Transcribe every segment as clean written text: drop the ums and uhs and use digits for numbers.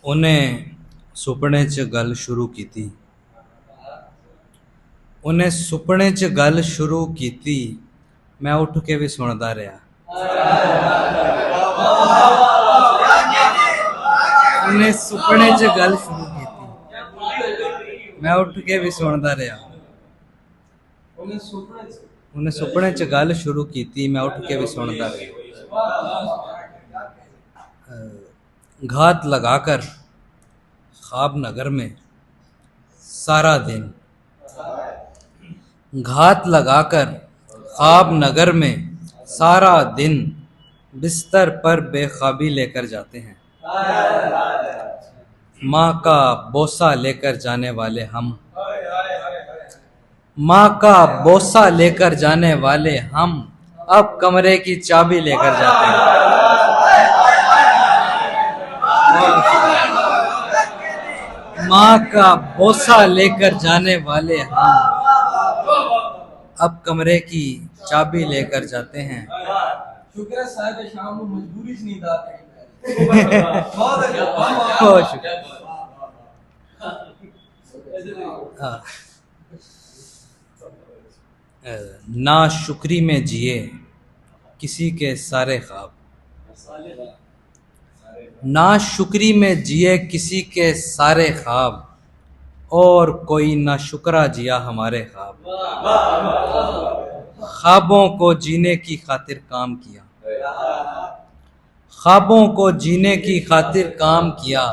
उन्हें सुपने च गल शुरू कीती। उन्हें सुपने च गल शुरू कीती, मैं उठ के भी सुनदा रहा। उन्हें सुपने च गल शुरू कीती, मैं उठ के भी सुनदा रहा। उन्हें सुपने च गल शुरू कीती, मैं उठ के भी सुनदा रहा। घात लगाकर ख्वाब नगर में सारा दिन, घात लगाकर ख्वाब नगर में सारा दिन बिस्तर पर बेख्वाबी लेकर जाते हैं। माँ का बोसा लेकर जाने वाले हम, माँ का बोसा लेकर जाने वाले हम अब कमरे की चाबी लेकर जाते हैं। माँ का बोसा लेकर जाने वाले हम अब कमरे की चाबी लेकर जाते हैं। शुक्र है साहब शाम को मजबूरी से नींद आती है। बहुत शुक्र। ना शुक्री में जिए किसी के सारे ख्वाब, ना शुक्री में जिए किसी के सारे ख्वाब, और कोई ना शुक्रा जिया हमारे ख्वाब। ख्वाबों को जीने की खातिर काम किया, ख्वाबों को जीने की खातिर काम किया,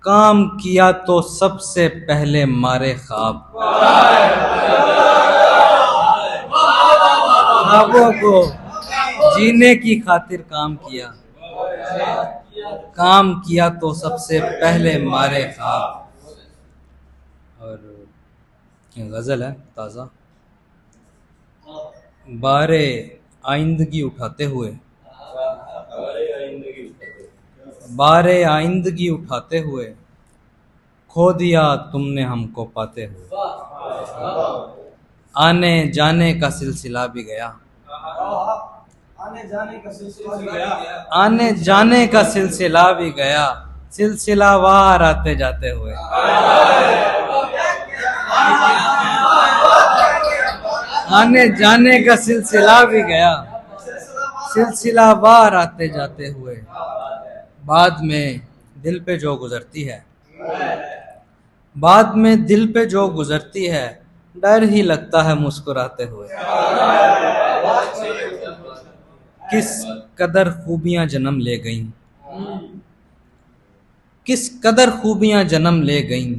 काम किया तो सबसे पहले मारे ख्वाब। ख्वाबों को जीने की खातिर काम किया, काम किया तो सबसे पहले मारे ख्वाब। और गज़ल है ताज़ा। बारे आइंदगी उठाते हुए, बारे आइंदगी उठाते हुए, खो दिया तुमने हमको पाते हुए। आने जाने का सिलसिला भी गया, आने जाने का सिलसिला भी गया, आने जाने का सिलसिला भी गया, सिलसिलावार आते जाते हुए। आने जाने का सिलसिला भी गया, सिलसिलावार आते जाते हुए। बाद में दिल पे जो गुजरती है, बाद में दिल पे जो गुजरती है, डर ही लगता है मुस्कुराते हुए। किस कदर खूबियां जन्म ले गईं, किस कदर खूबियां जन्म ले गईं,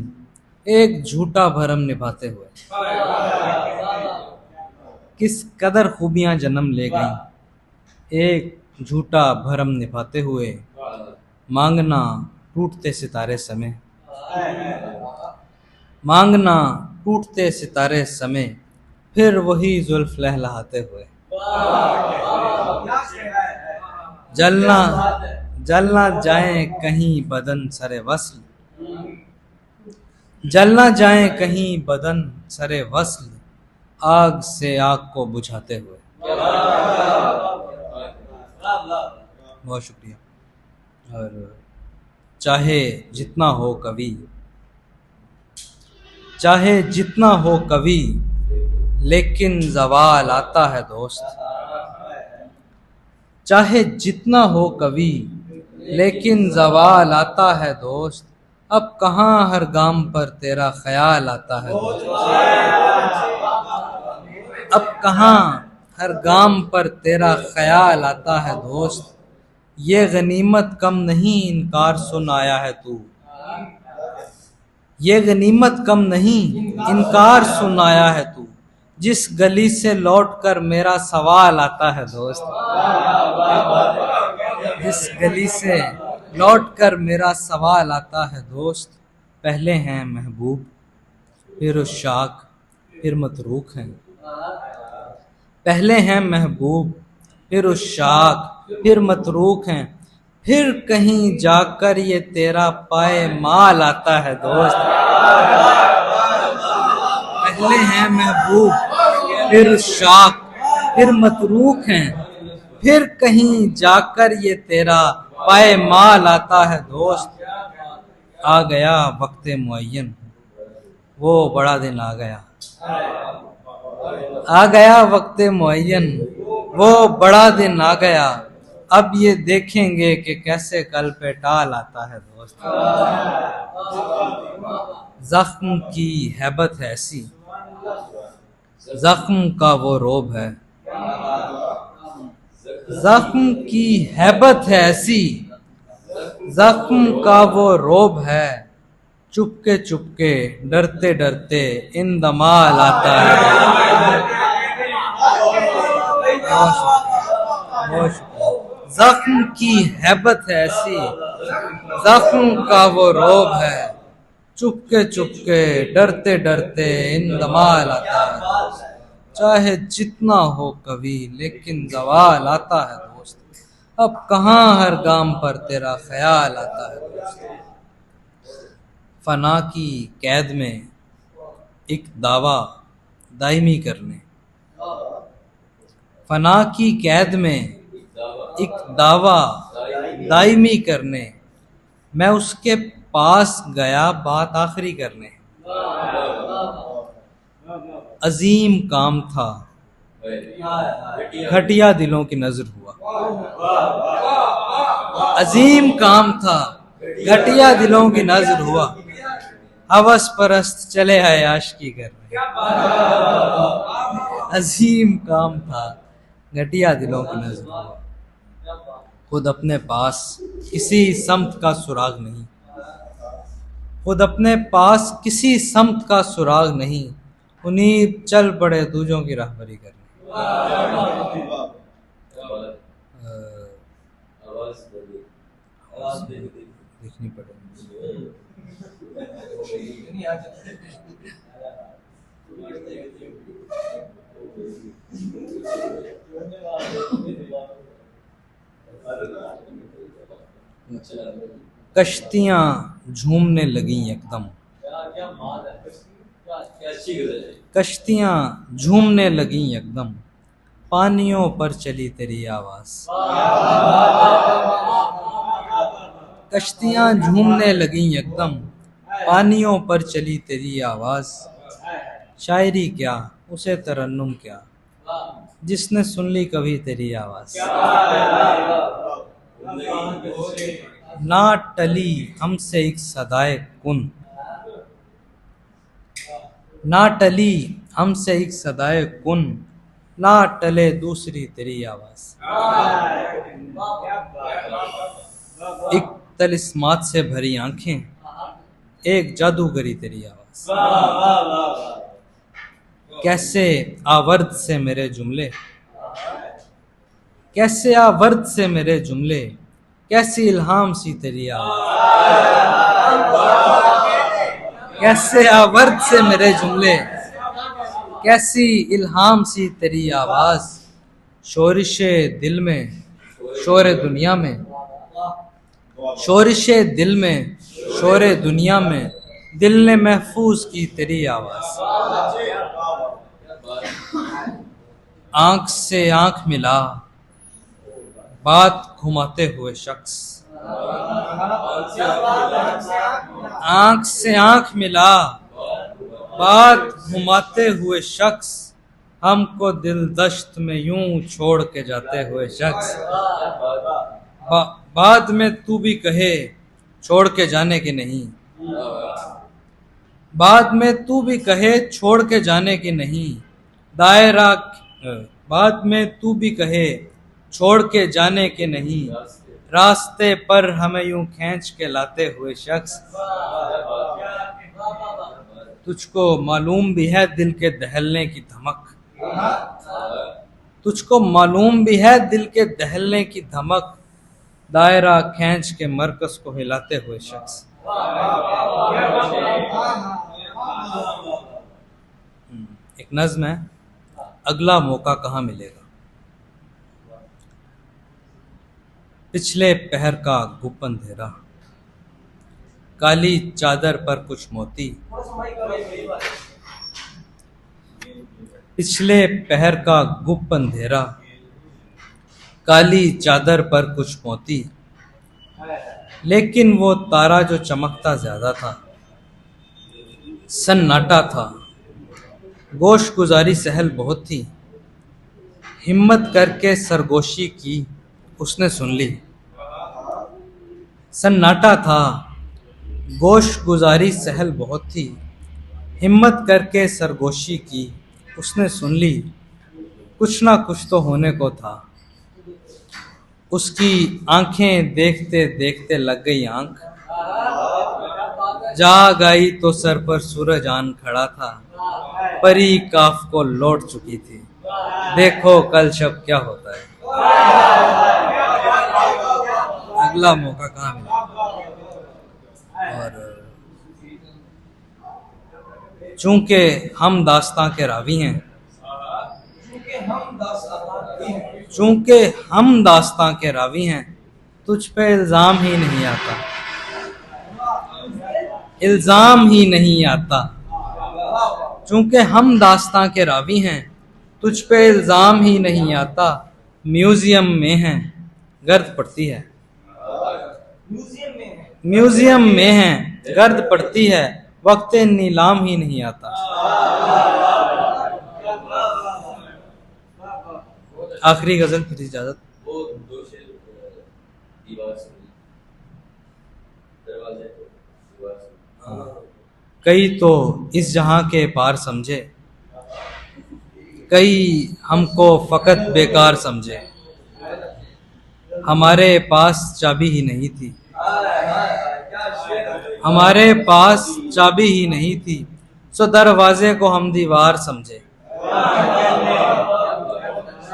एक झूठा भरम निभाते हुए। किस कदर खूबियां जन्म ले गईं, एक झूठा भरम निभाते हुए। मांगना टूटते सितारे समय, मांगना टूटते सितारे समय, फिर वही जुल्फ लहलहाते हुए। जलना जलना जाए कहीं बदन सरे वस्ल, जलना जाए कहीं बदन सरे वस्ल, आग से आग को बुझाते हुए। बहुत शुक्रिया। और चाहे जितना हो कवि, चाहे जितना हो कवि, लेकिन ज़वाल आता है दोस्त। चाहे जितना हो कवि, लेकिन ज़वाल आता है दोस्त। अब कहाँ हर गाम पर तेरा ख्याल आता है दोस्त। अब कहाँ हर गाम पर तेरा ख्याल आता है दोस्त। ये गनीमत कम नहीं इनकार सुन आया है तू, ये गनीमत कम नहीं इनकार सुन आया है तू। जिस गली से लौट कर मेरा सवाल आता है दोस्त, जिस गली से लौट कर मेरा सवाल आता है दोस्त। पहले हैं महबूब फिर उशाक फिर मतरूक हैं, पहले हैं महबूब फिर उशाक फिर मतरूक हैं, फिर कहीं जाकर ये तेरा पाए माल आता है दोस्त। पहले हैं महबूब फिर उशाक फिर मतरूक हैं, फिर कहीं जाकर ये तेरा पाए माल आता है दोस्त। आ गया वक्त मुअय्यन, वो बड़ा दिन आ गया। आ गया वक्त मुअय्यन, वो बड़ा दिन आ गया। अब ये देखेंगे कि कैसे कल पे टाल आता है दोस्त। जख्म की हैबत है ऐसी, जख्म का वो रोब है। जख्म की हैबत है ऐसी, जख्म का वो रोब है। चुपके चुपके डरते डरते इन दमाल आता है। जख्म की हैबत है ऐसी, जख्म का वो रोब है। चुपके चुपके डरते डरते इन दमाल आता है। चाहे जितना हो कभी लेकिन जवाल आता है दोस्त। अब कहाँ हर गाम पर तेरा ख्याल आता है दोस्त। फना की कैद में एक दावा दायमी करने, फना की कैद में एक दावा दायमी करने, मैं उसके पास गया बात आखिरी करने। अजीम काम था, घटिया दिलों की नजर हुआ। अजीम काम था, घटिया दिलों की नजर हुआ। हवस परस्त चले आए आशिकी करने। अजीम काम था, घटिया दिलों की नजर हुआ। खुद अपने पास किसी समत का सुराग नहीं, खुद अपने पास किसी समत का सुराग नहीं। उन्हीं चल पड़े दूजों की राहबरी करने। देखनी पड़ेगी। कश्तियां झूमने लगी एकदम, कश्तियां झूमने लगी एकदम। पानियों पर चली तेरी आवाज। कश्तियां झूमने लगी एकदम, पानियों पर चली तेरी आवाज। शायरी क्या उसे तरन्नुम क्या, जिसने सुन ली कभी तेरी आवाज। ना टली हमसे एक सदाए कुन, ना टली हमसे एक सदाए कुन, ना टले दूसरी तेरी आवाज। एक तलिस्मात से भरी आंखें, एक जादूगरी तेरी आवाज। कैसे आवर्द से मेरे जुमले, कैसे आवर्द से मेरे जुमले, कैसी इल्हाम सी तेरी आवाज। कैसे आवर्द से मेरे जुमले, कैसी इल्हाम सी तेरी आवाज। शोरिशे दिल में शोरे दुनिया में, शोरिशे दिल में शोरे दुनिया में, दिल ने महफूज की तेरी आवाज। आंख से आंख मिला बात घुमाते हुए शख्स, आंख से आंख मिला बात घुमाते हुए शख्स। हमको दिल दश्त में यूं छोड़ के जाते हुए शख्स। बाद में तू भी कहे छोड़ के जाने की नहीं, बाद में तू भी कहे छोड़ के जाने की नहीं। दायरा बाद में तू भी कहे छोड़ के जाने के नहीं। रास्ते पर हमें यूं खींच के लाते हुए शख्स। तुझको मालूम भी है दिल के दहलने की धमक, तुझको मालूम भी है दिल के दहलने की धमक। दायरा खींच के मरकज को हिलाते हुए शख्स। एक नज्म है, अगला मौका कहाँ मिलेगा। पिछले पहर का गुप अंधेरा, काली चादर पर कुछ मोती। पिछले पहर का गुप अंधेरा, काली चादर पर कुछ मोती। लेकिन वो तारा जो चमकता ज्यादा था। सन्नाटा था, गोश गुजारी सहल बहुत थी, हिम्मत करके सरगोशी की उसने सुन ली। सन्नाटा था, गोश गुजारी सहल बहुत थी, हिम्मत करके सरगोशी की उसने सुन ली। कुछ ना कुछ तो होने को था, उसकी आंखें देखते देखते लग गई आंख। जाग आई तो सर पर सूरज आन खड़ा था, परी काफ को लौट चुकी थी, देखो कल शब क्या होता है। अगला मौका कहाँ मिला। और चूंकि हम दास्तां के रावी हैं, चूंकि हम दास्तां के रावी हैं, तुझ पे इल्जाम ही नहीं आता, इल्जाम ही नहीं आता। चूंकि हम दास्तां के रावी हैं, तुझ पे इल्जाम ही नहीं आता। म्यूजियम में है, गर्द पड़ती है, म्यूजियम में है, गर्द पड़ती है, वक्त नीलाम ही नहीं आता। आखिरी गजल फिर इजाजत। कई तो इस जहां के पार समझे, कई हमको फकत बेकार समझे, हमारे पास चाबी ही नहीं थी, हमारे पास चाबी ही नहीं थी, सो दरवाजे को हम दीवार समझे।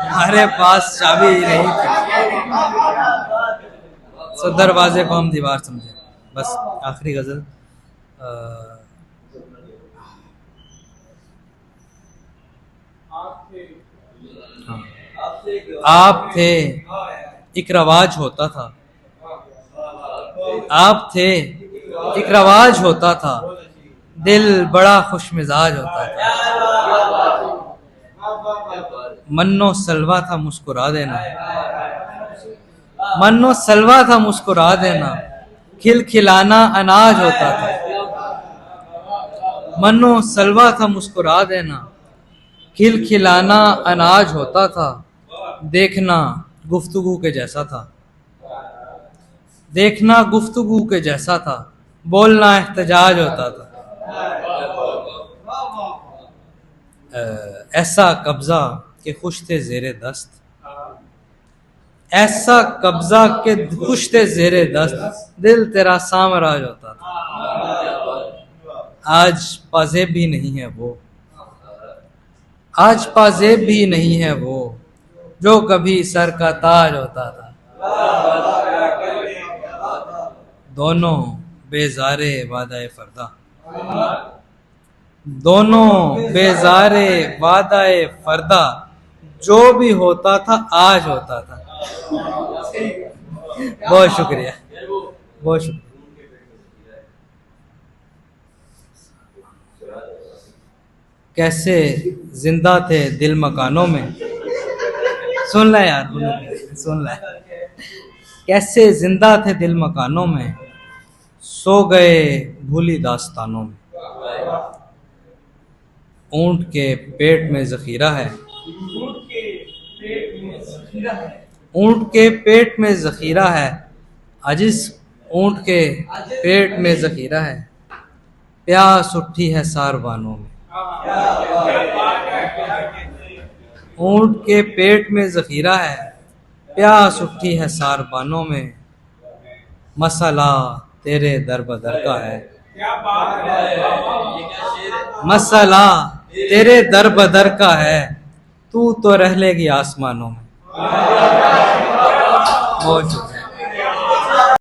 हमारे पास चाबी ही नहीं थी, सो दरवाजे को हम दीवार समझे। बस आखिरी गजल। आप थे एक रवाज होता था, आप थे एक रवाज होता था, दिल बड़ा खुश मिजाज होता था। मन्नो सलवा था मुस्कुरा देना, मन्नो सलवा था मुस्कुरा देना, खिलखिलाना अनाज होता था। मन्नो सलवा था मुस्कुरा देना, खिलखिलाना अनाज होता था। देखना गुफ्तगू के जैसा था, देखना गुफ्तगू के जैसा था, बोलना एहतजाज होता था। ऐसा कब्जा के खुश थे जेरे दस्त, ऐसा कब्जा के खुश थे जेरे दस्त, दिल तेरा सामराज होता था। आज पाजेब भी नहीं है वो, आज पाजेब भी नहीं है वो, जो कभी सर का ताज होता था। दोनों बेजारे वादाए फरदा, दोनों बेजारे वादाए फरदा, जो भी होता था आज होता था। बहुत शुक्रिया, बहुत शुक्रिया। कैसे जिंदा थे दिल मकानों में, सुन ले यार, सुन ले। कैसे जिंदा थे दिल मकानों में, सो गए भूली दास्तानों में। ऊंट के पेट में जखीरा है, ऊंट के पेट में जखीरा है, अजिज ऊंट के पेट में जखीरा है, प्यास उठी है सारवानों में। ऊंट के पेट में जखीरा है, प्यास उठी है सारवानों में। मसला तेरे दर बदर का है, मसला तेरे दर बदर का है, तू तो रह लेगी आसमानों में। बहुत